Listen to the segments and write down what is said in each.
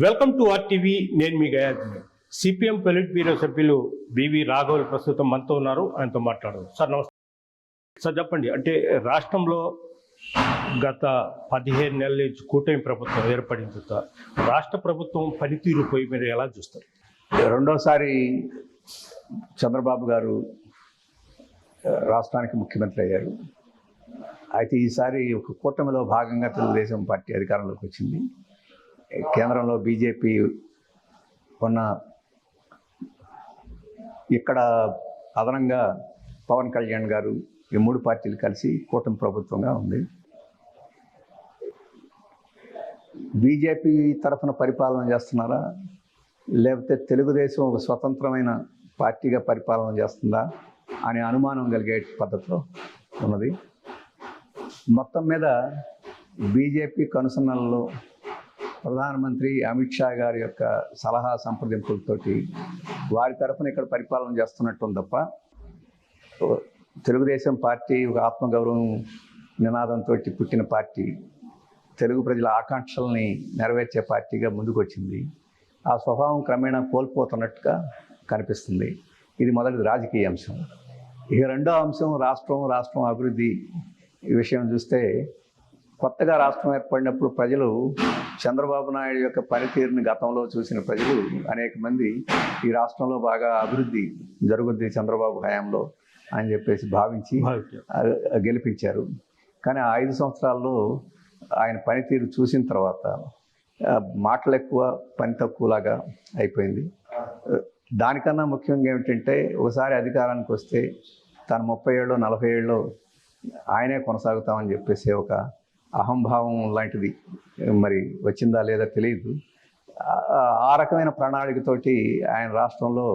Welcome to RTV. నేను మీ గయాద్ని. CPM polit bureau సభ్యులు BV రాఘవులు ప్రస్తుతం మనతో ఉన్నారు. ఆయనతో మాట్లాడదు. సార్ నమస్తే. సార్ చెప్పండి, అంటే రాష్ట్రంలో గత 15 నెలల నుంచి కూటమి ప్రభుత్వం ఏర్పడిన తర్వాత రాష్ట్ర ప్రభుత్వం పనితీరుపై మీరు ఎలా చూస్తారు? రెండోసారి చంద్రబాబు గారు రాష్ట్రానికి ముఖ్యమంత్రి అయ్యారు. అయితే ఈసారి ఒక కూటమిలో భాగంగా తెలుగుదేశం పార్టీ అధికారంలోకి వచ్చింది. కేంద్రంలో బీజేపీ ఉన్న ఇక్కడ అదనంగా పవన్ కళ్యాణ్ గారు, ఈ మూడు పార్టీలు కలిసి కూటమి ప్రభుత్వంగా ఉంది. బీజేపీ తరఫున పరిపాలన చేస్తున్నారా, లేకపోతే తెలుగుదేశం ఒక స్వతంత్రమైన పార్టీగా పరిపాలన చేస్తుందా అనే అనుమానం కలిగే పద్ధతిలో ఉన్నది. మొత్తం మీద బీజేపీ కనుసన్నలలో ప్రధానమంత్రి అమిత్ షా గారి యొక్క సలహా సంప్రదింపులతోటి వారి తరఫున ఇక్కడ పరిపాలన చేస్తున్నట్టు తప్ప తెలుగుదేశం పార్టీ ఒక ఆత్మగౌరవం నినాదంతో పుట్టిన పార్టీ, తెలుగు ప్రజల ఆకాంక్షల్ని నెరవేర్చే పార్టీగా ముందుకు వచ్చింది. ఆ స్వభావం క్రమేణా కోల్పోతున్నట్టుగా కనిపిస్తుంది. ఇది మొదటి రాజకీయ అంశం. ఇక రెండో అంశం రాష్ట్రం అభివృద్ధి విషయం చూస్తే, కొత్తగా రాష్ట్రం ఏర్పడినప్పుడు ప్రజలు చంద్రబాబు నాయుడు యొక్క పనితీరుని గతంలో చూసిన ప్రజలు అనేక మంది ఈ రాష్ట్రంలో బాగా అభివృద్ధి జరుగుద్ది చంద్రబాబు హయాంలో అని చెప్పేసి భావించి గెలిపించారు. కానీ ఆ 5 సంవత్సరాల్లో ఆయన పనితీరు చూసిన తర్వాత మాటలు ఎక్కువ, పని తక్కువలాగా అయిపోయింది. దానికన్నా ముఖ్యంగా ఏమిటంటే, ఒకసారి అధికారానికి వస్తే తను 30 ఏళ్ళు 40 ఏళ్ళు ఆయనే కొనసాగుతామని చెప్పేసి ఒక అహంభావం లాంటిది మరి వచ్చిందా లేదా తెలియదు. ఆ రకమైన ప్రణాళికతోటి ఆయన రాష్ట్రంలో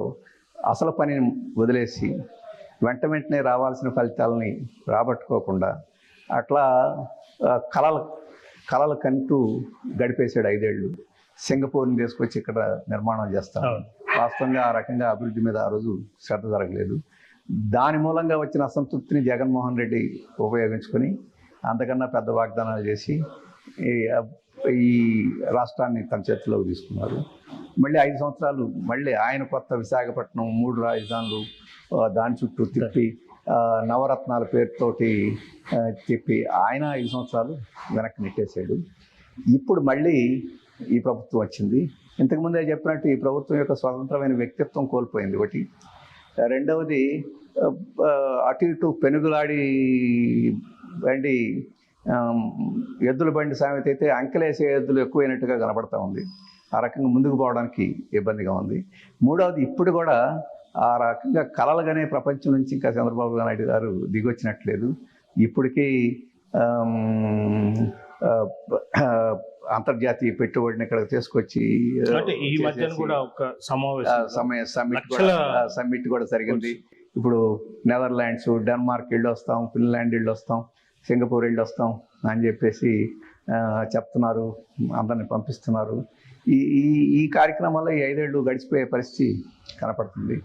అసలు పనిని వదిలేసి వెంటనే రావాల్సిన ఫలితాలని రాబట్టుకోకుండా అట్లా కలలు కంటూ గడిపేశాడు 5 ఏళ్ళు. సింగపూర్ని తీసుకొచ్చి ఇక్కడ నిర్మాణం చేస్తాను. వాస్తవంగా ఆ రకంగా అభివృద్ధి మీద ఆ రోజు శ్రద్ధ జరగలేదు. దాని మూలంగా వచ్చిన అసంతృప్తిని జగన్మోహన్ రెడ్డి ఉపయోగించుకొని అంతకన్నా పెద్ద వాగ్దానాలు చేసి ఈ రాష్ట్రాన్ని తన చేతిలోకి తీసుకున్నారు. మళ్ళీ 5 సంవత్సరాలు మళ్ళీ ఆయన కొత్త విశాఖపట్నం 3 రాజధానులు దాని చుట్టూ తిప్పి నవరత్నాల పేరుతోటి తిప్పి ఆయన 5 సంవత్సరాలు వెనక్కి నెట్టేశాడు. ఇప్పుడు మళ్ళీ ఈ ప్రభుత్వం వచ్చింది. ఇంతకుముందే చెప్పినట్టు ఈ ప్రభుత్వం యొక్క స్వతంత్రమైన వ్యక్తిత్వం కోల్పోయింది ఒకటి. రెండవది, అటు ఇటు పెనుగులాడి బండి, ఎద్దుల బండి సామెత అయితే అంకెలేసే ఎద్దులు ఎక్కువైనట్టుగా కనబడతా ఉంది. ఆ రకంగా ముందుకు పోవడానికి ఇబ్బందిగా ఉంది. మూడవది, ఇప్పుడు కూడా ఆ రకంగా కలలుగానే ప్రపంచం నుంచి ఇంకా చంద్రబాబు నాయుడు గారు దిగొచ్చినట్లేదు. ఇప్పటికీ అంతర్జాతీయ పెట్టుబడిని ఇక్కడ తీసుకొచ్చి ఈ మధ్యన కూడా ఒక సమ్మిట్ కూడా జరిగింది. ఇప్పుడు నెదర్లాండ్స్, డెన్మార్క్ వెళ్ళి వస్తాం, ఫిన్లాండ్ వెళ్ళి వస్తాం, సింగపూర్ వెళ్ళి వస్తాం అని చెప్పేసి చెప్తున్నారు, అందరిని పంపిస్తున్నారు. ఈ కార్యక్రమాల్లో ఈ 5 ఏళ్ళు గడిచిపోయే పరిస్థితి కనపడుతుంది.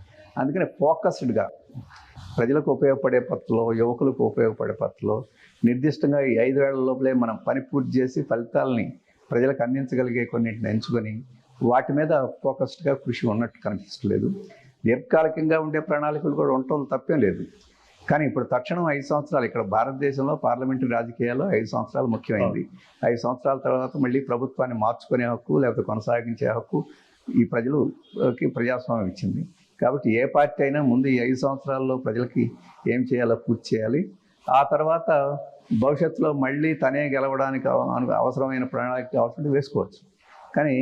అందుకని ఫోకస్డ్గా ప్రజలకు ఉపయోగపడే పద్ధతిలో, యువకులకు ఉపయోగపడే పద్ధతిలో నిర్దిష్టంగా ఈ 5 ఏళ్ల లోపలే మనం పని పూర్తి చేసి ఫలితాలని ప్రజలకు అందించగలిగే కొన్నింటిని ఎంచుకొని వాటి మీద ఫోకస్డ్గా కృషి ఉన్నట్టు కనిపించలేదు. దీర్ఘకాలికంగా ఉండే ప్రణాళికలు కూడా ఉండటం తప్పేం లేదు. కానీ ఇప్పుడు తక్షణం 5 సంవత్సరాలు ఇక్కడ భారతదేశంలో పార్లమెంటరీ రాజకీయాల్లో 5 సంవత్సరాలు ముఖ్యమైనది. 5 సంవత్సరాల తర్వాత మళ్ళీ ప్రభుత్వాన్ని మార్చుకునే హక్కు లేకపోతే కొనసాగించే హక్కు ఈ ప్రజలకి ప్రజాస్వామ్యం ఇచ్చింది. కాబట్టి ఏ పార్టీ అయినా ముందు ఈ 5 సంవత్సరాల్లో ప్రజలకి ఏం చేయాలో పూర్తి చేయాలి. ఆ తర్వాత భవిష్యత్తులో మళ్ళీ తనే గెలవడానికి అవసరమైన ప్రణాళిక కావాల్సింది వేసుకోవచ్చు. కానీ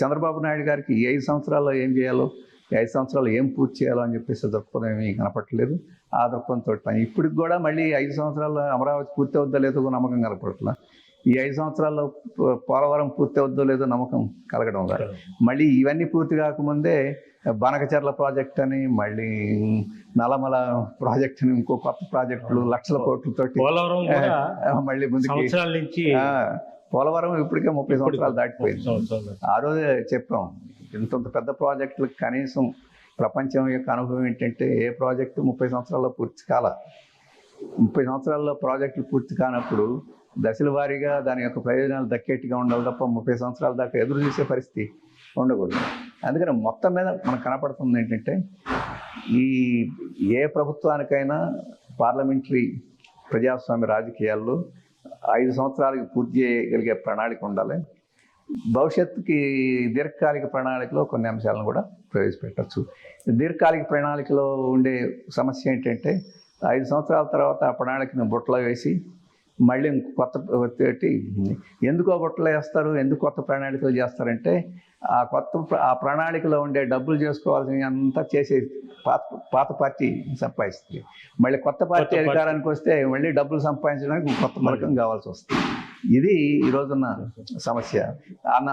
చంద్రబాబు నాయుడు గారికి ఈ 5 సంవత్సరాల్లో ఏం చేయాలో, ఈ 5 సంవత్సరాలు ఏం పూర్తి చేయాలో అని చెప్పేసి దృక్పథం ఏమీ కనపడలేదు. ఆ దృక్పథంతో పని ఇప్పటికి కూడా మళ్ళీ 5 సంవత్సరాల్లో అమరావతి పూర్తి అవుద్దో లేదో నమ్మకం కనపడట్లా. ఈ 5 సంవత్సరాల్లో పోలవరం పూర్తి అవుద్దో లేదో నమ్మకం కలగడం లేదు. మళ్ళీ ఇవన్నీ పూర్తి కాకముందే బనకచెర్ల ప్రాజెక్ట్ అని, మళ్ళీ నల్లమల ప్రాజెక్ట్ అని, ఇంకో కొత్త ప్రాజెక్టులు లక్షల కోట్లతోటి మళ్ళీ ముందుకి. పోలవరం ఇప్పటికే 30 సంవత్సరాలు దాటిపోయింది. ఆ రోజే చెప్పాం, ఇంత పెద్ద ప్రాజెక్టులకు కనీసం ప్రపంచం యొక్క అనుభవం ఏంటంటే ఏ ప్రాజెక్టు 30 సంవత్సరాల్లో పూర్తి కాల. 30 సంవత్సరాల్లో ప్రాజెక్టులు పూర్తి కానప్పుడు దశల వారీగా దాని యొక్క ప్రయోజనాలు దక్కేట్టుగా ఉండాలి తప్ప 30 సంవత్సరాల దాకా ఎదురు చూసే పరిస్థితి ఉండకూడదు. అందుకని మొత్తం మీద మనకు కనపడుతుంది ఏంటంటే ఈ ఏ ప్రభుత్వానికైనా పార్లమెంటరీ ప్రజాస్వామ్య రాజకీయాల్లో 5 సంవత్సరాలకి పూర్తి చేయగలిగే ప్రణాళిక ఉండాలి. భవిష్యత్తుకి దీర్ఘకాలిక ప్రణాళికలో కొన్ని అంశాలను కూడా ప్రవేశపెట్టచ్చు. దీర్ఘకాలిక ప్రణాళికలో ఉండే సమస్య ఏంటంటే 5 సంవత్సరాల తర్వాత ఆ ప్రణాళికను బుట్టలో వేసి మళ్ళీ కొత్త పెట్టి ఎందుకు ఆ బుట్టలో వేస్తారు, ఎందుకు కొత్త ప్రణాళికలు చేస్తారంటే ఆ ప్రణాళికలో ఉండే డబ్బులు చేసుకోవాల్సిన అంతా చేసే పాత పార్టీ సంపాదిస్తుంది. మళ్ళీ కొత్త పార్టీ అధికారానికి వస్తే మళ్ళీ డబ్బులు సంపాదించడానికి కొత్త మార్గం కావాల్సి వస్తుంది. ఇది ఈ రోజున్న సమస్య.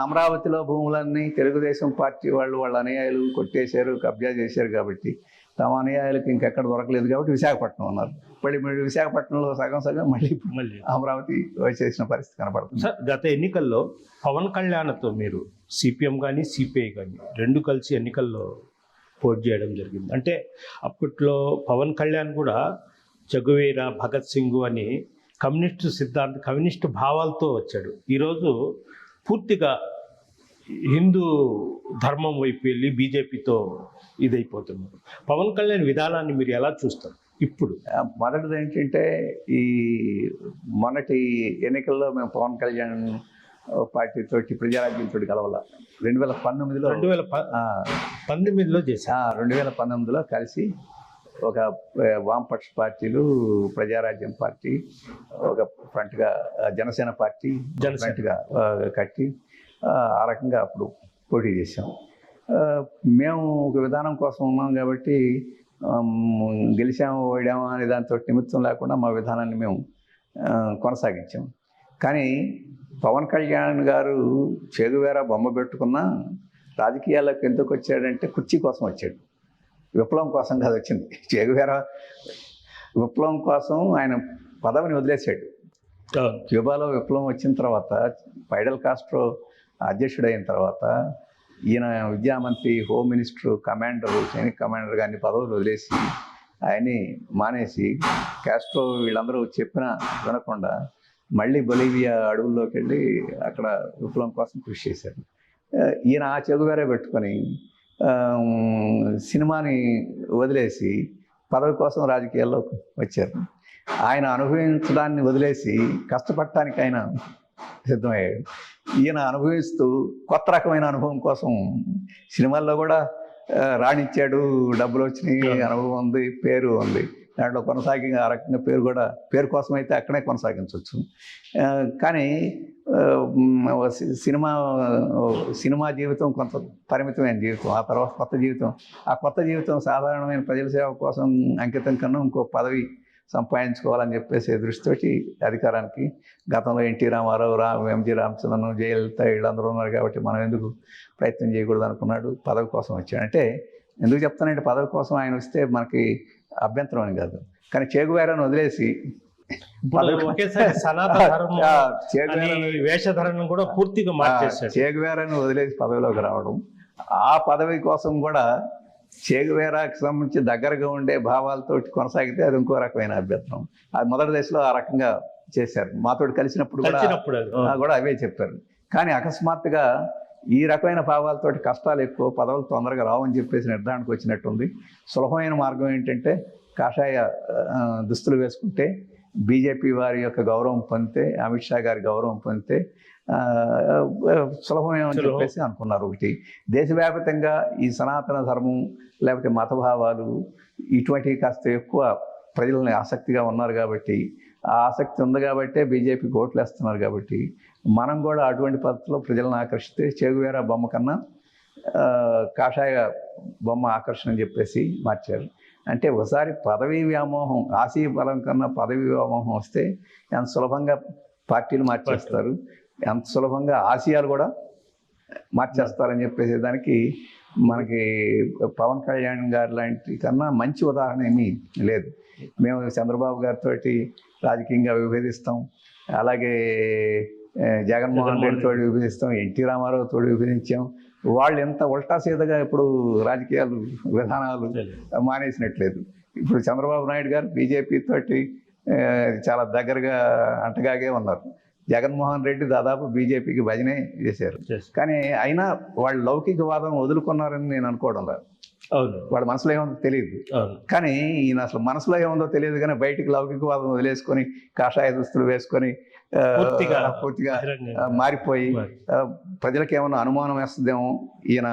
అమరావతిలో భూములన్నీ తెలుగుదేశం పార్టీ వాళ్ళ అనుయాయులు కొట్టేశారు, కబ్జా చేశారు కాబట్టి తమ అనుయాయులకు ఇంకెక్కడ దొరకలేదు కాబట్టి విశాఖపట్నం ఉన్నారు. మళ్ళీ విశాఖపట్నంలో సగం మళ్ళీ అమరావతి వచ్చేసిన పరిస్థితి కనపడుతుంది. సార్, గత ఎన్నికల్లో పవన్ కళ్యాణ్తో మీరు సిపిఎం కానీ సిపిఐ కానీ రెండు కలిసి ఎన్నికల్లో పోటీ చేయడం జరిగింది. అంటే అప్పట్లో పవన్ కళ్యాణ్ కూడా చెగువేరా, భగత్ సింగ్ అని కమ్యూనిస్టు భావాలతో వచ్చాడు. ఈరోజు పూర్తిగా హిందూ ధర్మం వైపు వెళ్ళి బీజేపీతో ఇదైపోతున్నారు. పవన్ కళ్యాణ్ విధానాన్ని మీరు ఎలా చూస్తారు? ఇప్పుడు మొదటిది ఏంటంటే ఈ మొన్నటి ఎన్నికల్లో మేము పవన్ కళ్యాణ్ పార్టీతోటి ప్రజారాజ్యంతో కలవాల 2019లో చేశా. 2019లో కలిసి ఒక వామపక్ష పార్టీలు, ప్రజారాజ్యం పార్టీ, ఒక ఫ్రంట్గా జనసేన పార్టీ ఫ్రంట్గా కట్టి ఆ రకంగా అప్పుడు పోటీ చేశాం. మేము ఒక విధానం కోసం ఉన్నాం కాబట్టి గెలిచాము ఓడాము అనే దాంతో నిమిత్తం లేకుండా మా విధానాన్ని మేము కొనసాగించాం. కానీ పవన్ కళ్యాణ్ గారు చెగువేరా బొమ్మ పెట్టుకున్నా రాజకీయాల్లోకి ఎందుకు వచ్చాడంటే కుర్చీ కోసం వచ్చాడు, విప్లవం కోసం కాదు వచ్చింది. చెగువేరా విప్లవం కోసం ఆయన పదవిని వదిలేశాడు. క్యూబాలో విప్లవం వచ్చిన తర్వాత ఫైడల్ కాస్ట్రో అధ్యక్షుడైన తర్వాత ఈయన విద్యామంత్రి, హోమ్ మినిస్టర్, కమాండరు, సైనిక కమాండర్ గారిని పదవులు వదిలేసి ఆయన్ని మానేసి కాస్ట్రో వీళ్ళందరూ చెప్పినా వినకుండా మళ్ళీ బొలీవియా అడవుల్లోకి వెళ్ళి అక్కడ విప్లవం కోసం కృషి చేశారు. ఈయన ఆ చెగువేరా పెట్టుకొని సినిమాని వదిలేసి పదవి కోసం రాజకీయాల్లో వచ్చారు. ఆయన అనుభవించడాన్ని వదిలేసి కష్టపడటానికి ఆయన సిద్ధమయ్యాడు. ఈయన అనుభవిస్తూ కొత్త రకమైన అనుభవం కోసం సినిమాల్లో కూడా రాణించాడు, డబ్బులు వచ్చినాయి, అనుభవం ఉంది, పేరు ఉంది. దాంట్లో కొనసాగి ఆ రకంగా పేరు కోసం అయితే అక్కడే కొనసాగించవచ్చు. కానీ సినిమా జీవితం కొంత పరిమితమైన జీవితం, ఆ తర్వాత కొత్త జీవితం సాధారణమైన ప్రజల సేవ కోసం అంకితం కన్నా ఇంకో పదవి సంపాదించుకోవాలని చెప్పేసి దృష్టితోటి అధికారానికి గతంలో ఎన్టీ రామారావు, ఎంజి రామచంద్రన్, జయలలిత వీళ్ళందరూ ఉన్నారు కాబట్టి మనం ఎందుకు ప్రయత్నం చేయకూడదు అనుకున్నాడు. పదవి కోసం వచ్చాడు. అంటే ఎందుకు చెప్తానంటే పదవి కోసం ఆయన వస్తే మనకి అభ్యంతరం అని కాదు. కానీ చెగువేరాను వదిలేసి వేషధరణం కూడా పూర్తిగా మార్చేశాడు. చెగువేరాను వదిలేసి పదవిలోకి రావడం, ఆ పదవి కోసం కూడా చెగువేరాకి సంబంధించి దగ్గరగా ఉండే భావాలతోటి కొనసాగితే అది ఇంకో రకమైన అభ్యంతరం. అది మొదటి దశలో ఆ రకంగా చేశారు. మాతోటి కలిసినప్పుడు కూడా అవే చెప్పారు. కానీ అకస్మాత్తుగా ఈ రకమైన భావాలతోటి కష్టాలు ఎక్కువ, పదవులు తొందరగా రావని చెప్పేసి నిర్ధారణకు వచ్చినట్టుంది. సులభమైన మార్గం ఏంటంటే కాషాయ దుస్తులు వేసుకుంటే, బీజేపీ వారి యొక్క గౌరవం పొందితే, అమిత్ షా గారి గౌరవం పొందితే సులభమేమని చెప్పేసి అనుకున్నారు. ఒకటి, దేశవ్యాప్తంగా ఈ సనాతన ధర్మం లేకపోతే మతభావాలు ఇటువంటివి కాస్త ఎక్కువ ప్రజలని ఆసక్తిగా ఉన్నారు కాబట్టి, ఆ ఆసక్తి ఉంది కాబట్టే బీజేపీకి ఓట్లు వేస్తున్నారు కాబట్టి మనం కూడా అటువంటి పద్ధతిలో ప్రజలను ఆకర్షిస్తే చెగువేరా బొమ్మ కన్నా కాషాయ బొమ్మ ఆకర్షణ అని చెప్పేసి మార్చారు. అంటే ఒకసారి పదవీ వ్యామోహం, ఆశయ బలం కన్నా పదవీ వ్యామోహం వస్తే ఎంత సులభంగా పార్టీలు మార్చేస్తారు, ఎంత సులభంగా ఆశయాలు కూడా మార్చేస్తారని చెప్పేసి దానికి మనకి పవన్ కళ్యాణ్ గారి లాంటి కన్నా మంచి ఉదాహరణ ఏమీ లేదు. మేము చంద్రబాబు గారితో రాజకీయంగా విభేదిస్తాం, అలాగే జగన్మోహన్ రెడ్డితో విభేదిస్తాం, ఎన్టీ రామారావుతో విభేదించాం. వాళ్ళు ఎంత ఉల్టా సీదగా ఇప్పుడు రాజకీయాలు విధానాలు మానేసినట్లేదు. ఇప్పుడు చంద్రబాబు నాయుడు గారు బీజేపీ తోటి చాలా దగ్గరగా అంటగాగే ఉన్నారు. జగన్మోహన్ రెడ్డి దాదాపు బీజేపీకి భజనే చేశారు. కానీ అయినా వాళ్ళు లౌకికవాదం వదులుకున్నారని నేను అనుకోవడం లేదు. అవును, వాళ్ళ మనసులో ఏముందో తెలియదు. అవును, కానీ ఈయన అసలు మనసులో ఏముందో తెలియదు, కానీ బయటికి లౌకికవాదం వదిలేసుకొని కాషాయ దుస్తులు వేసుకొని పూర్తిగా మారిపోయి ప్రజలకు ఏమైనా అనుమానం వేస్తుందేమో, ఈయన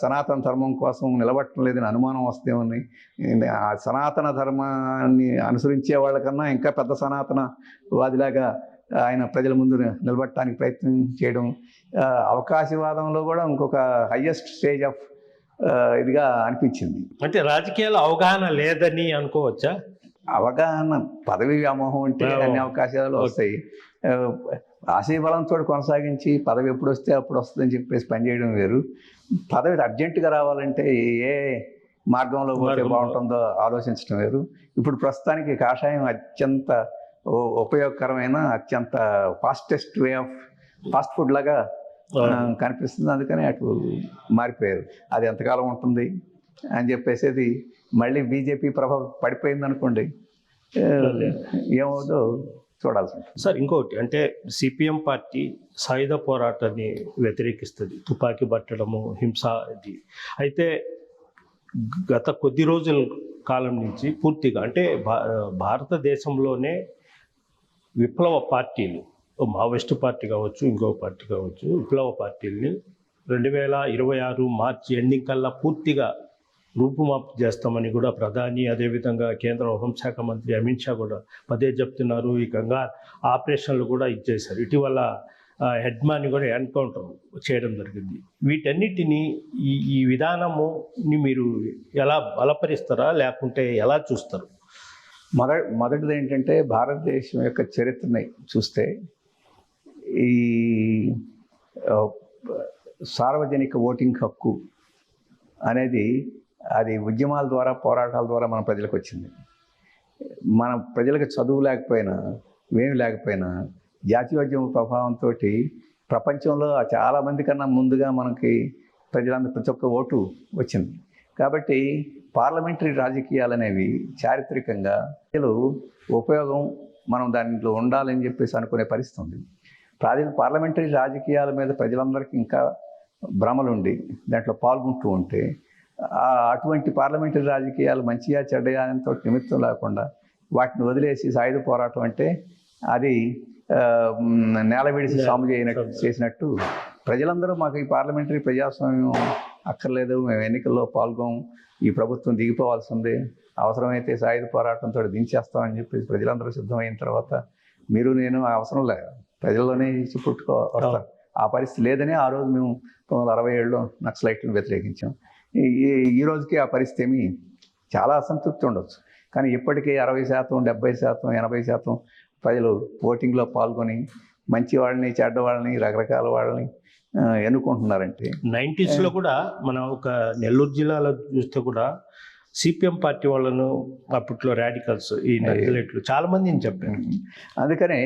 సనాతన ధర్మం కోసం నిలబట్టడం లేదని అనుమానం వస్తేమో, ఆ సనాతన ధర్మాన్ని అనుసరించే వాళ్ళకన్నా ఇంకా పెద్ద సనాతన వాదిలాగా ఆయన ప్రజల ముందు నిలబడటానికి ప్రయత్నం చేయడం, అవకాశవాదంలో కూడా ఇంకొక హయ్యెస్ట్ స్టేజ్ ఆఫ్ ఇదిగా అనిపించింది. అంటే రాజకీయాల్లో అవగాహన లేదని అనుకోవచ్చా? అవగాహన, పదవి వ్యామోహం అంటే అన్ని అవకాశాలు వస్తాయి. ఆశయబలంతో కొనసాగించి పదవి ఎప్పుడు వస్తే అప్పుడు వస్తుందని చెప్పేసి పనిచేయడం వేరు. పదవి అర్జెంటుగా రావాలంటే ఏ మార్గంలో పోతే బాగుంటుందో ఆలోచించడం వేరు. ఇప్పుడు ప్రస్తుతానికి కాషాయం అత్యంత ఉపయోగకరమైన, అత్యంత fastest way of fast food లాగా కనిపిస్తుంది. అందుకని అటు మారిపోయారు. అది ఎంతకాలం ఉంటుంది అని చెప్పేసి మళ్ళీ బీజేపీ ప్రభావం పడిపోయింది అనుకోండి, ఏమవుతుందో చూడాల్సి ఉంటుంది. సార్, ఇంకోటి అంటే సిపిఎం పార్టీ సాయుధ పోరాటాన్ని వ్యతిరేకిస్తుంది, తుపాకీ పట్టడము, హింస ఇది. అయితే గత కొద్ది రోజుల కాలం నుంచి పూర్తిగా అంటే భారతదేశంలోనే విప్లవ పార్టీలు, మావోయిస్టు పార్టీ కావచ్చు, ఇంకో పార్టీ కావచ్చు, విప్లవ పార్టీలని 2026 మార్చి ఎండింగ్ కల్లా పూర్తిగా రూపుమాపు చేస్తామని కూడా ప్రధాని, అదేవిధంగా కేంద్ర హోంశాఖ మంత్రి అమిత్ షా కూడా పదే చెప్తున్నారు. ఈ గంగా ఆపరేషన్లు కూడా ఇచ్చేశారు. ఇటీవల హెడ్మాన్ని కూడా ఎన్కౌంటర్ చేయడం జరిగింది. వీటన్నిటినీ ఈ విధానముని మీరు ఎలా బలపరుస్తారా, లేకుంటే ఎలా చూస్తారు? మొదటిది ఏంటంటే, భారతదేశం యొక్క చరిత్రని చూస్తే ఈ సార్వజనిక ఓటింగ్ హక్కు అనేది అది ఉద్యమాల ద్వారా, పోరాటాల ద్వారా మన ప్రజలకు వచ్చింది. మన ప్రజలకు చదువు లేకపోయినా, ఏమి లేకపోయినా జాతీయోద్యమ ప్రభావంతో ప్రపంచంలో చాలామంది కన్నా ముందుగా మనకి ప్రజలందరూ ప్రతి ఒక్క ఓటు వచ్చింది. కాబట్టి పార్లమెంటరీ రాజకీయాలు అనేవి చారిత్రకంగా ప్రజలు ఉపయోగం, మనం దాంట్లో ఉండాలని చెప్పేసి అనుకునే పరిస్థితి ఉంది. పార్లమెంటరీ రాజకీయాల మీద ప్రజలందరికీ ఇంకా భ్రమలుండి దాంట్లో పాల్గొంటూ ఉంటే, అటువంటి పార్లమెంటరీ రాజకీయాలు మంచిగా చెడ్డగాతో నిమిత్తం లేకుండా వాటిని వదిలేసి సాయుధ పోరాటం అంటే అది నేల విడిసి సాము చేసినట్టు ప్రజలందరూ మాకు ఈ పార్లమెంటరీ ప్రజాస్వామ్యం అక్కర్లేదు, మేము ఎన్నికల్లో పాల్గొం, ఈ ప్రభుత్వం దిగిపోవాల్సిందే, అవసరమైతే సాయుధ పోరాటంతో దించేస్తామని చెప్పి ప్రజలందరూ సిద్ధమైన తర్వాత మీరు నేను అవసరం లేదు, ప్రజల్లోనే పుట్టుకో వస్తారు. ఆ పరిస్థితి లేదని ఆ రోజు మేము 1967లో నక్సలైట్లను వ్యతిరేకించాం. ఈ రోజుకి ఆ పరిస్థితి ఏమి చాలా అసంతృప్తి ఉండొచ్చు, కానీ ఇప్పటికీ 60%, 70%, 80% ప్రజలు ఓటింగ్లో పాల్గొని మంచి వాళ్ళని, చెడ్డ వాళ్ళని, రకరకాల వాళ్ళని ఎన్నుకుంటున్నారంటే. 90s కూడా మనం ఒక నెల్లూరు జిల్లాలో చూస్తే కూడా సిపిఎం పార్టీ వాళ్ళను అప్పట్లో రాడికల్స్, ఈ నక్సలైట్లు చాలా మందిని చెప్పారు. అందుకనే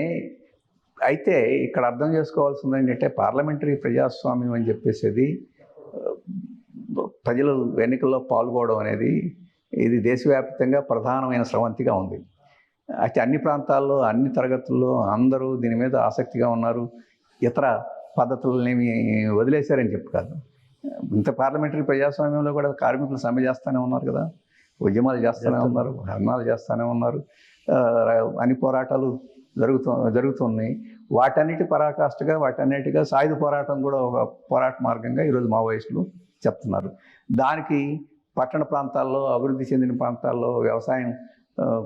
అయితే ఇక్కడ అర్థం చేసుకోవాల్సింది ఏంటంటే, పార్లమెంటరీ ప్రజాస్వామ్యం అని చెప్పేసి ప్రజలు ఎన్నికల్లో పాల్గొనడం అనేది ఇది దేశవ్యాప్తంగా ప్రధానమైన స్రవంతిగా ఉంది. అయితే అన్ని ప్రాంతాల్లో, అన్ని తరగతుల్లో అందరూ దీని మీద ఆసక్తిగా ఉన్నారు. ఇతర పద్ధతులనేమి వదిలేశారని చెప్పు కాదు. ఇంత పార్లమెంటరీ ప్రజాస్వామ్యంలో కూడా కార్మికులు సమ్మె చేస్తూనే ఉన్నారు కదా, ఉద్యమాలు చేస్తూనే ఉన్నారు, ధర్నాలు చేస్తూనే ఉన్నారు, అన్ని పోరాటాలు జరుగుతున్నాయి. వాటన్నిటి పరాకాష్ఠగా, వాటన్నిటిగా సాయుధ పోరాటం కూడా ఒక పోరాట మార్గంగా ఈరోజు మావోయిస్టులు చెప్తున్నారు. దానికి పట్టణ ప్రాంతాల్లో, అభివృద్ధి చెందిన ప్రాంతాల్లో, వ్యవసాయం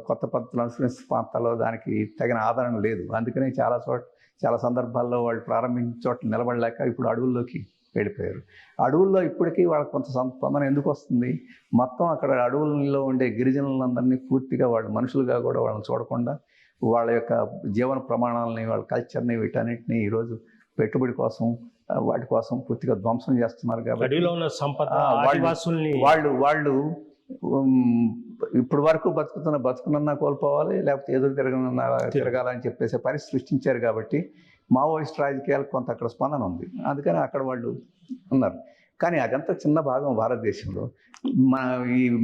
కొత్త పద్ధతులు అనుసరిస్తున్న ప్రాంతాల్లో దానికి తగిన ఆదరణ లేదు. అందుకనే చాలా సందర్భాల్లో వాళ్ళు ప్రారంభించిన చోట్ల నిలబడలేక ఇప్పుడు అడవుల్లోకి వెళ్ళిపోయారు. అడవుల్లో ఇప్పటికీ వాళ్ళకి కొంత స్పందన ఎందుకు వస్తుంది? మొత్తం అక్కడ అడవుల్లో ఉండే గిరిజనులందరినీ పూర్తిగా వాళ్ళు మనుషులుగా కూడా వాళ్ళని చూడకుండా వాళ్ళ యొక్క జీవన ప్రమాణాలని, వాళ్ళ కల్చర్ని, వీటన్నిటిని ఈరోజు పెట్టుబడి కోసం, వాటి కోసం పూర్తిగా ధ్వంసం చేస్తున్నారు. కాబట్టి వాళ్ళు ఇప్పుడు వరకు బతుకునన్నా కోల్పోవాలి, లేకపోతే ఎదురు తిరగాలని చెప్పేసి పరిస్థితి సృష్టించారు. కాబట్టి మావోయిస్ట్ రాజకీయాలకు కొంత అక్కడ స్పందన ఉంది. అందుకని అక్కడ వాళ్ళు ఉన్నారు. కానీ అదంతా చిన్న భాగం భారతదేశంలో. మన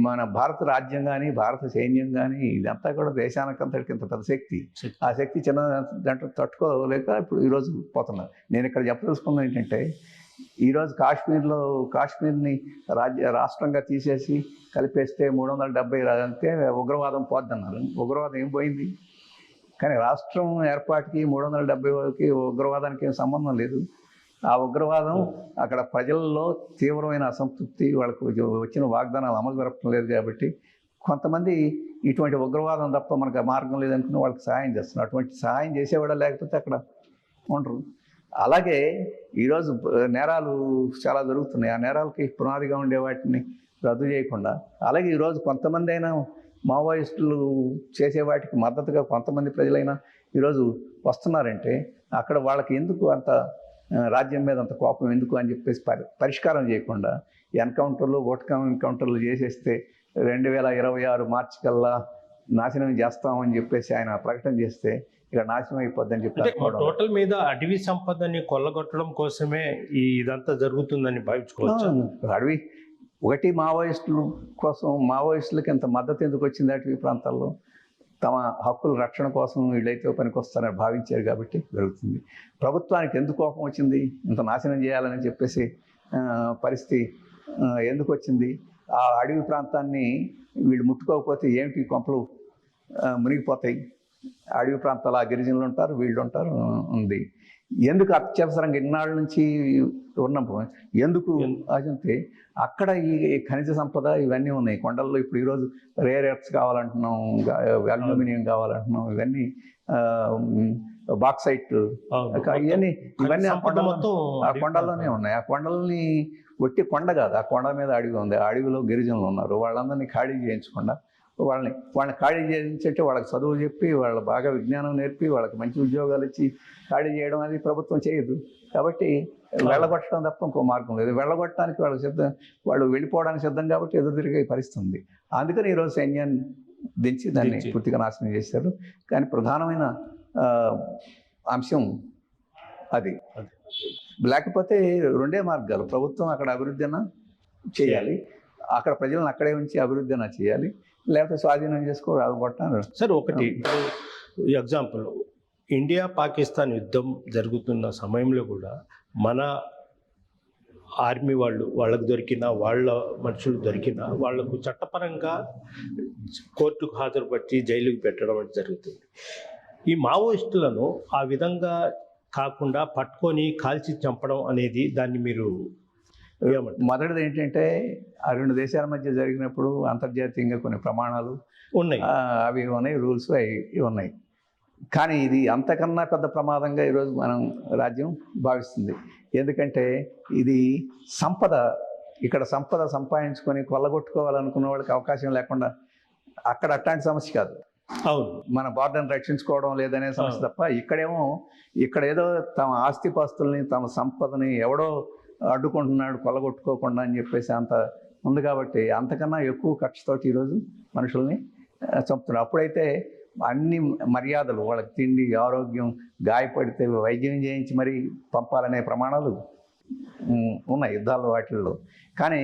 మన భారత రాజ్యం కానీ భారత సైన్యం కానీ ఇదంతా కూడా దేశానికంతటికి ఇంత పెద్ద శక్తి. ఆ శక్తి చిన్న దాంట్లో తట్టుకోలేక ఇప్పుడు ఈరోజు పోతున్నారు. నేను ఇక్కడ చెప్పదలుచుకున్నది ఏంటంటే, ఈరోజు కాశ్మీర్ని రాష్ట్రంగా తీసేసి కలిపేస్తే 370 అంటే ఉగ్రవాదం పోద్దన్నారు. ఉగ్రవాదం ఏం పోయింది? కానీ రాష్ట్రం ఏర్పాటుకి 370కి ఉగ్రవాదానికి ఏం సంబంధం లేదు. ఆ ఉగ్రవాదం అక్కడ ప్రజల్లో తీవ్రమైన అసంతృప్తి, వాళ్ళకు వచ్చిన వాగ్దానాలు అమలు జరపడం లేదు కాబట్టి కొంతమంది ఇటువంటి ఉగ్రవాదం తప్ప మనకు మార్గం లేదనుకుని వాళ్ళకి సహాయం చేస్తున్నారు. అటువంటి సహాయం చేసేవాళ్ళు లేకపోతే అక్కడ ఉండరు. అలాగే ఈరోజు నేరాలు చాలా జరుగుతున్నాయి. ఆ నేరాలకి పునాదిగా ఉండే వాటిని రద్దు చేయకుండా, అలాగే ఈరోజు కొంతమంది అయినా మావోయిస్టులు చేసే వాటికి మద్దతుగా కొంతమంది ప్రజలైనా ఈరోజు వస్తున్నారంటే అక్కడ వాళ్ళకి ఎందుకు అంత రాజ్యం మీద అంత కోపం ఎందుకు అని చెప్పేసి పరిష్కారం చేయకుండా ఎన్కౌంటర్లు ఎన్కౌంటర్లు చేసేస్తే 2026 మార్చి కల్లా నాశనం చేస్తామని చెప్పేసి ఆయన ప్రకటన చేస్తే ఇక్కడ నాశనం అయిపోద్దని చెప్పి టోటల్ మీద అటవీ సంపదని కొల్లగొట్టడం కోసమే ఇదంతా జరుగుతుందని భావించుకోవచ్చు. అడవి ఒకటి మావోయిస్టుల కోసం, మావోయిస్టులకి ఎంత మద్దతు ఎందుకు వచ్చింది అటవీ ప్రాంతాల్లో? తమ హక్కుల రక్షణ కోసం వీళ్ళైతే పనికొస్తారని భావించారు కాబట్టి జరుగుతుంది. ప్రభుత్వానికి ఎందుకు కోపం వచ్చింది? ఇంత నాశనం చేయాలని చెప్పేసి పరిస్థితి ఎందుకు వచ్చింది? ఆ అడవి ప్రాంతాన్ని వీళ్ళు ముట్టుకోకపోతే ఏమిటి కొంపలు మునిగిపోతాయి. అడవి ప్రాంతాలు ఆ గిరిజనులు ఉంటారు, వీళ్ళు ఉంటారు ఉంది. ఎందుకు అత్యవసరంగా ఇన్నాళ్ళ నుంచి ఉన్నప్పుడు ఎందుకు అంటే అక్కడ ఈ ఖనిజ సంపద ఇవన్నీ ఉన్నాయి కొండల్లో. ఇప్పుడు ఈరోజు రేర్ ఎర్త్స్ కావాలంటున్నాం, అల్యూమినియం కావాలంటున్నాం, ఇవన్నీ బాక్సైట్, ఇవన్నీ ఆ కొండల్లోనే ఉన్నాయి. ఆ కొండల్ని ఒట్టి కొండ కాదు, ఆ కొండ మీద అడవి ఉంది. ఆ అడవిలో గిరిజనులు ఉన్నారు. వాళ్ళందరినీ ఖాళీ చేయించకుండా వాళ్ళని ఖాళీ చేయించంటే వాళ్ళకి చదువు చెప్పి, వాళ్ళ బాగా విజ్ఞానం నేర్పి, వాళ్ళకి మంచి ఉద్యోగాలు ఇచ్చి ఖాళీ చేయడం అది ప్రభుత్వం చేయదు. కాబట్టి వెళ్ళగొట్టడం తప్ప ఇంకో మార్గం లేదు. వెళ్ళగొట్టడానికి వాళ్ళు వెళ్ళిపోవడానికి సిద్ధం కాబట్టి ఎదురు తిరిగే పరిస్థితి ఉంది. అందుకని ఈరోజు సైన్యాన్ని దించి దాన్ని పూర్తిగా నాశనం చేశారు. కానీ ప్రధానమైన అంశం అది. లేకపోతే రెండే మార్గాలు. ప్రభుత్వం అక్కడ అభివృద్ధి చేయాలి, అక్కడ ప్రజలను అక్కడే ఉంచి అభివృద్ధి చేయాలి, లేకపోతే స్వాధీనం చేసుకోవాలి. సార్ ఒకటి ఎగ్జాంపుల్, ఇండియా పాకిస్తాన్ యుద్ధం జరుగుతున్న సమయంలో కూడా మన ఆర్మీ వాళ్ళకు దొరికిన, వాళ్ళ మనుషులు దొరికిన వాళ్లకు చట్టపరంగా కోర్టుకు హాజరుపరిచి జైలుకి పెట్టడం అంటే జరుగుతుంది. ఈ మావోయిస్టులను ఆ విధంగా కాకుండా పట్టుకొని కాల్చి చంపడం అనేది దాన్ని మీరు మొదటిది ఏంటంటే, ఆ రెండు దేశాల మధ్య జరిగినప్పుడు అంతర్జాతీయంగా కొన్ని ప్రమాణాలు ఉన్నాయి, అవి ఉన్నాయి, రూల్స్ అవి ఉన్నాయి. కానీ ఇది అంతకన్నా పెద్ద ప్రమాదంగా ఈరోజు మనం రాజ్యం భావిస్తుంది. ఎందుకంటే ఇది సంపద, ఇక్కడ సంపద సంపాదించుకొని కొల్లగొట్టుకోవాలనుకున్న వాళ్ళకి అవకాశం లేకుండా, అక్కడ అట్లాంటి సమస్య కాదు. అవును, మన బార్డర్ని రక్షించుకోవడం లేదనే సమస్య తప్ప, ఇక్కడ ఏదో తమ ఆస్తిపాస్తుల్ని, తమ సంపదని ఎవడో అడ్డుకుంటున్నాడు కొల్లగొట్టుకోకుండా అని చెప్పేసి అంత ఉంది. కాబట్టి అంతకన్నా ఎక్కువ కక్షతోటి ఈరోజు మనుషుల్ని చంపుతున్నారు. అప్పుడైతే అన్ని మర్యాదలు, వాళ్ళకి తిండి, ఆరోగ్యం, గాయపడితే వైద్యం చేయించి మరీ పంపాలనే ప్రమాణాలు ఉన్నాయి యుద్ధాల్లో వాటిల్లో. కానీ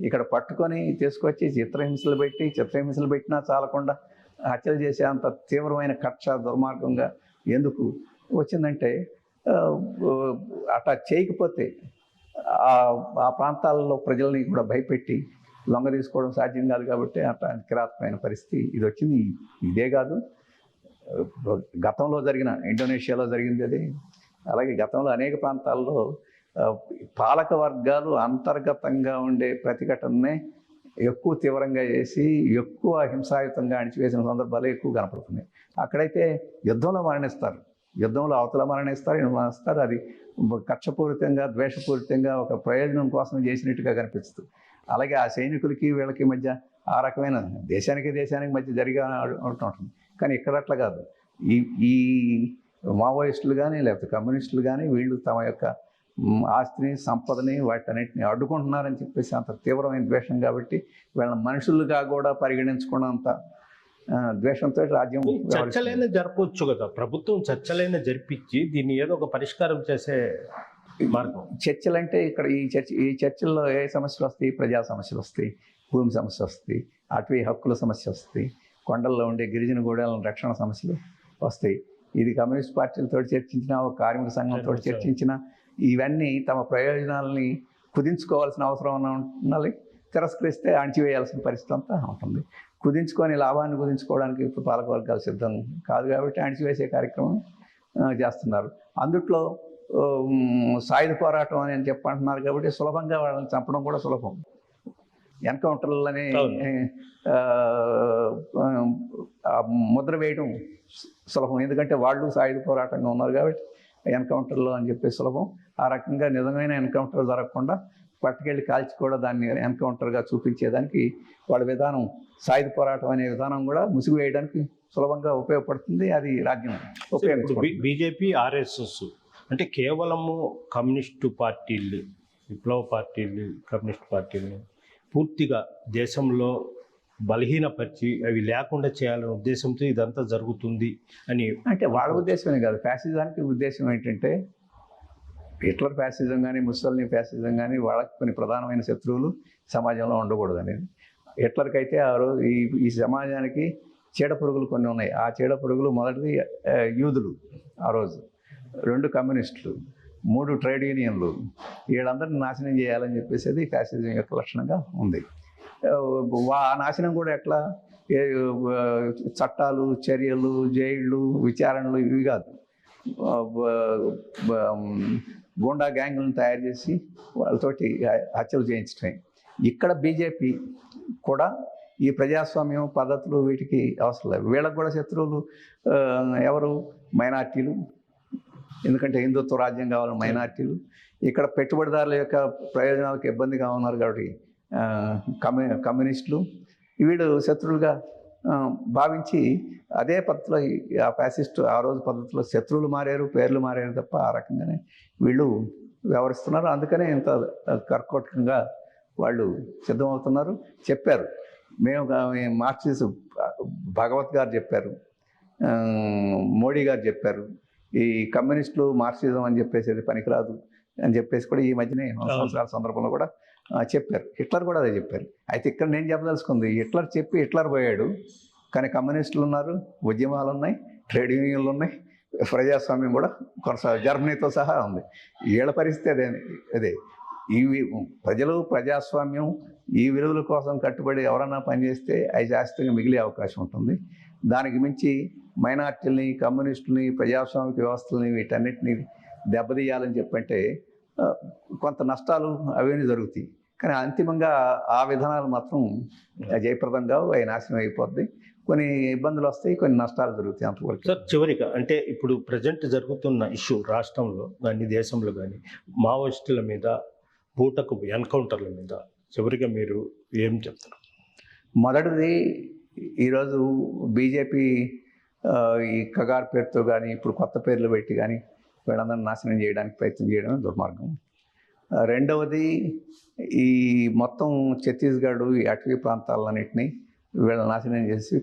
ఇక్కడ పట్టుకొని తీసుకొచ్చి చిత్రహింసలు పెట్టినా చాలకుండా హత్యలు చేసే అంత తీవ్రమైన కక్ష దుర్మార్గంగా ఎందుకు వచ్చిందంటే, అట్లా చేయకపోతే ఆ ప్రాంతాల్లో ప్రజల్ని కూడా భయపెట్టి లొంగ తీసుకోవడం సాధ్యం కాదు. కాబట్టి అట్లాంటి కిరాతకమైన పరిస్థితి ఇది వచ్చింది. ఇదే కాదు, గతంలో జరిగిన ఇండోనేషియాలో జరిగింది అది. అలాగే గతంలో అనేక ప్రాంతాల్లో పాలక వర్గాలు అంతర్గతంగా ఉండే ప్రతిఘటననే ఎక్కువ తీవ్రంగా చేసి ఎక్కువ హింసాయుతంగా అణిచివేసిన సందర్భాలు ఎక్కువ కనపడుతున్నాయి. అక్కడైతే యుద్ధంలో మరణిస్తారు, యుద్ధంలో అవతల మరణిస్తారు. అది కక్షపూరితంగా, ద్వేషపూరితంగా ఒక ప్రయోజనం కోసం చేసినట్టుగా కనిపిస్తుంది. అలాగే ఆ సైనికులకి వీళ్ళకి మధ్య ఆ రకమైన దేశానికి మధ్య జరిగే ఉంటుంది. కానీ ఇక్కడ అట్లా కాదు. ఈ మావోయిస్టులు కానీ లేకపోతే కమ్యూనిస్టులు కానీ వీళ్ళు తమ యొక్క ఆస్తిని, సంపదని, వాటన్నిటిని అడ్డుకుంటున్నారని చెప్పేసి అంత తీవ్రమైన ద్వేషం కాబట్టి వీళ్ళ మనుషులుగా కూడా పరిగణించుకున్నంత ద్వేషంతో రాజ్యం. చర్చలైనా జరపవచ్చు కదా, ప్రభుత్వం చర్చలైనా జరిపించి దీన్ని ఏదో ఒక పరిష్కారం చేసే మార్గం. చర్చలు అంటే ఇక్కడ ఈ చర్చల్లో ఏ సమస్యలు వస్తాయి? ప్రజా సమస్యలు వస్తాయి, భూమి సమస్య వస్తాయి, అటవీ హక్కుల సమస్య వస్తాయి, కొండల్లో ఉండే గిరిజన గూడాల రక్షణ సమస్యలు వస్తాయి. ఇది కమ్యూనిస్ట్ పార్టీలతో చర్చించిన, కార్మిక సంఘంతో చర్చించిన, ఇవన్నీ తమ ప్రయోజనాలని కుదించుకోవాల్సిన అవసరం ఉన్నది. తిరస్కరిస్తే అణిచివేయాల్సిన పరిస్థితి అంతా ఉంటుంది. కుదించుకొని లాభాన్ని కుదించుకోవడానికి ఇప్పుడు పాలకవర్గాలు సిద్ధం కాదు కాబట్టి అణిచివేసే కార్యక్రమం చేస్తున్నారు. అందుట్లో సాయుధ పోరాటం అని చెప్పంటున్నారు కాబట్టి సులభంగా వాళ్ళని చంపడం కూడా సులభం. ఎన్కౌంటర్లని ముద్ర వేయడం సులభం, ఎందుకంటే వాళ్ళు సాయుధ పోరాటంగా ఉన్నారు కాబట్టి ఎన్కౌంటర్లో అని చెప్పి సులభం. ఆ రకంగా నిజమైన ఎన్కౌంటర్ జరగకుండా పట్టుకెళ్ళి కాల్చి కూడా దాన్ని ఎన్కౌంటర్గా చూపించేదానికి వాళ్ళ విధానం, సాయుధ పోరాటం అనే విధానం కూడా ముసుగు వేయడానికి సులభంగా ఉపయోగపడుతుంది. అది రాజ్యం ఉపయోగించుకుంటుంది. బీజేపీ, ఆర్ఎస్ఎస్ అంటే కేవలము కమ్యూనిస్టు పార్టీలు, విప్లవ పార్టీలు, కమ్యూనిస్ట్ పార్టీలు పూర్తిగా దేశంలో బలహీనపరిచి అవి లేకుండా చేయాలనే ఉద్దేశంతో ఇదంతా జరుగుతుంది అని. అంటే వాళ్ళ ఉద్దేశమే కాదు, ఫ్యాసిజానికి ఉద్దేశం ఏంటంటే హిట్లర్ ఫ్యాసిజం కానీ, ముస్సోలినీ ఫ్యాసిజం కానీ వాళ్ళకి కొన్ని ప్రధానమైన శత్రువులు సమాజంలో ఉండకూడదు అనేది. హిట్లర్కి అయితే ఆ రోజు ఈ సమాజానికి చీడ పురుగులు కొన్ని ఉన్నాయి. ఆ చీడ పురుగులు మొదటిది యూదులు, ఆ రోజు 2 కమ్యూనిస్టులు, 3 ట్రేడ్ యూనియన్లు, వీళ్ళందరినీ నాశనం చేయాలని చెప్పేసి అది ఫ్యాసిజం యొక్క లక్షణంగా ఉంది. ఆ నాశనం కూడా ఎట్లా? చట్టాలు, చర్యలు, జైళ్ళు, విచారణలు ఇవి కాదు, గూండా గ్యాంగులను తయారు చేసి వాళ్ళతోటి హత్యలు చేయించడమే. ఇక్కడ బీజేపీ కూడా ఈ ప్రజాస్వామ్యం పద్ధతులు వీటికి అవసరం లేదు. వీళ్ళకు కూడా శత్రువులు ఎవరు? మైనార్టీలు. ఎందుకంటే హిందుత్వ రాజ్యం కావాలి మైనార్టీలు. ఇక్కడ పెట్టుబడిదారుల యొక్క ప్రయోజనాలకు ఇబ్బందిగా ఉన్నారు కాబట్టి కమ్యూనిస్టులు. వీళ్ళు శత్రువులుగా భావించి అదే పద్ధతిలో ఆ ఫ్యాసిస్ట్ ఆ రోజు పద్ధతిలో శత్రువులు మారారు, పేర్లు మారారు తప్ప ఆ రకంగానే వీళ్ళు వ్యవహరిస్తున్నారు. అందుకనే ఇంత కర్కోటకంగా వాళ్ళు సిద్ధమవుతున్నారు. చెప్పారు, మేము మార్క్సిస్ట్ భగవత్ గారు చెప్పారు, మోడీ గారు చెప్పారు, ఈ కమ్యూనిస్టులు మార్క్సిజం అని చెప్పేసి అది పనికిరాదు అని చెప్పేసి కూడా ఈ మధ్యనే సంవత్సరాల సందర్భంలో కూడా చెప్పారు. హిట్లర్ కూడా అదే చెప్పారు. అయితే ఇక్కడ నేను చెప్పదలుచుకుంది, హిట్లర్ చెప్పి హిట్లర్ పోయాడు, కానీ కమ్యూనిస్టులు ఉన్నారు, ఉద్యమాలు ఉన్నాయి, ట్రేడ్ యూనియన్లు ఉన్నాయి, ప్రజాస్వామ్యం కూడా జర్మనీతో సహా ఉంది. వీళ్ళ పరిస్థితి అదే. ఇవి ప్రజలు, ప్రజాస్వామ్యం, ఈ విలువల కోసం కట్టుబడి ఎవరన్నా పనిచేస్తే అవి శాశ్వతంగా మిగిలే అవకాశం ఉంటుంది. దానికి మించి మైనార్టీలని, కమ్యూనిస్టులని, ప్రజాస్వామిక వ్యవస్థలని వీటన్నిటిని దెబ్బతీయాలని చెప్పంటే కొంత నష్టాలు అవన్నీ జరుగుతాయి. కానీ అంతిమంగా ఆ విధానాలు మాత్రం జయప్రదంగా అవి నాశనం అయిపోద్ది. కొన్ని ఇబ్బందులు వస్తాయి, కొన్ని నష్టాలు జరుగుతాయి అంతవరకు. సార్, చివరిగా అంటే ఇప్పుడు ప్రజెంట్ జరుగుతున్న ఇష్యూ రాష్ట్రంలో కానీ దేశంలో కానీ మావోయిస్టుల మీద, బూటకు ఎన్కౌంటర్ల మీద చివరిగా మీరు ఏం చెప్తారు? మొదటిది, ఈరోజు బీజేపీ ఈ కగార్ పేరుతో కానీ ఇప్పుడు కొత్త పేర్లు పెట్టి కానీ వీళ్ళందరినీ నాశనం చేయడానికి ప్రయత్నం చేయడమే దుర్మార్గం. రెండవది, ఈ మొత్తం ఛత్తీస్గఢ్ ఈ అటవీ ప్రాంతాలన్నింటినీ వీళ్ళ నాశనం చేసి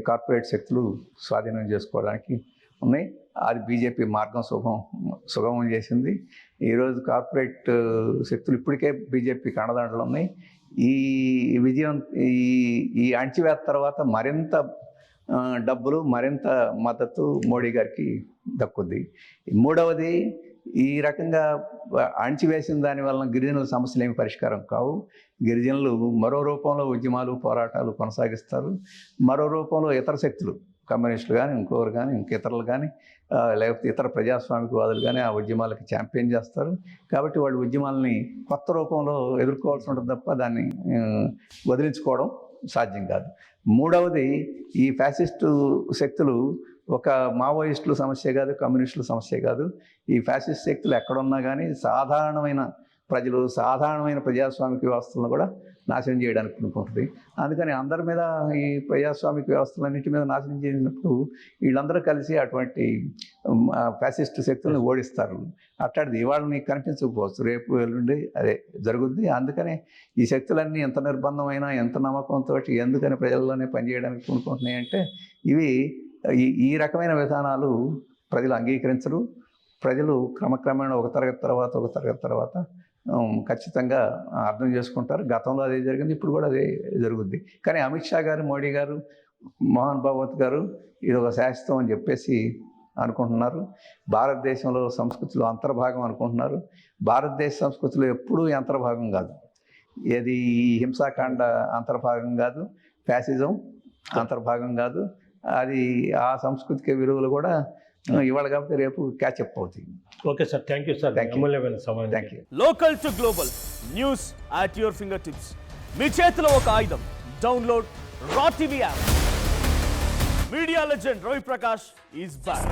కార్పొరేట్ శక్తులు స్వాధీనం చేసుకోవడానికి ఉన్నాయి. అది బీజేపీ మార్గం సుగమం చేసింది. ఈరోజు కార్పొరేట్ శక్తులు ఇప్పటికే బీజేపీకి అండదండలు ఉన్నాయి. ఈ విజయం, ఈ అణచివేత తర్వాత మరింత డబ్బులు, మరింత మద్దతు మోడీ గారికి దక్కుద్ది. మూడవది, ఈ రకంగా అణచివేసిన దాని వలన గిరిజనుల సమస్యలు ఏమి పరిష్కారం కావు. గిరిజనులు మరో రూపంలో ఉద్యమాలు, పోరాటాలు కొనసాగిస్తారు. మరో రూపంలో ఇతర శక్తులు, కమ్యూనిస్టులు కానీ, ఇంకొకరు కానీ, ఇంకితరులు కానీ, లేకపోతే ఇతర ప్రజాస్వామికవాదులు కానీ ఆ ఉద్యమాలకి ఛాంపియన్ చేస్తారు. కాబట్టి వాళ్ళు ఉద్యమాలని కొత్త రూపంలో ఎదుర్కోవాల్సి ఉంటుంది తప్ప దాన్ని వదిలించుకోవడం సాధ్యం కాదు. మూడవది, ఈ ఫ్యాసిస్టు శక్తులు ఒక మావోయిస్టుల సమస్య కాదు, కమ్యూనిస్టుల సమస్య కాదు. ఈ ఫ్యాసిస్ట్ శక్తులు ఎక్కడున్నా కానీ సాధారణమైన ప్రజలు, సాధారణమైన ప్రజాస్వామిక వ్యవస్థలను కూడా నాశనం చేయడానికి అనుకుంటుంది. అందుకని అందరి మీద ఈ ప్రజాస్వామిక వ్యవస్థలన్నింటి మీద నాశనం చేసినప్పుడు వీళ్ళందరూ కలిసి అటువంటి ఫ్యాసిస్ట్ శక్తులను ఓడిస్తారు. అట్లాంటిది ఇవాళ నీకు కనిపించకపోవచ్చు, రేపు ఎల్లుండి అదే జరుగుద్ది. అందుకనే ఈ శక్తులన్నీ ఎంత నిర్బంధమైనా, ఎంత నమ్మకంతో ఎందుకని ప్రజల్లోనే పనిచేయడానికి పూనుకుంటున్నాయి అంటే, ఇవి ఈ రకమైన విధానాలు ప్రజలు అంగీకరించరు. ప్రజలు క్రమక్రమేణా ఒక తరగతి తర్వాత ఖచ్చితంగా అర్థం చేసుకుంటారు. గతంలో అదే జరిగింది, ఇప్పుడు కూడా అదే జరుగుద్ది. కానీ అమిత్ షా గారు, మోడీ గారు, మోహన్ భాగవత్ గారు ఇది ఒక శాశ్వతం అని చెప్పేసి అనుకుంటున్నారు. భారతదేశంలో సంస్కృతిలో అంతర్భాగం అనుకుంటున్నారు. భారతదేశ సంస్కృతిలో ఎప్పుడూ అంతర్భాగం కాదు. ఏది ఈ హింసాకాండ అంతర్భాగం కాదు, ఫ్యాసిజం అంతర్భాగం కాదు. అది ఆ సాంస్కృతిక విలువలు కూడా ఇవాళ కాబట్టి రేపు క్యాచప్ అవుతాయి. Okay sir, thank you sir. Thank you. అమూల్యమైన సమయం. Thank you. Local to global news at your finger tips. మీ చేతిలో ఒక ఆయుధం. Download Raw TV app. Media legend Ravi Prakash is back.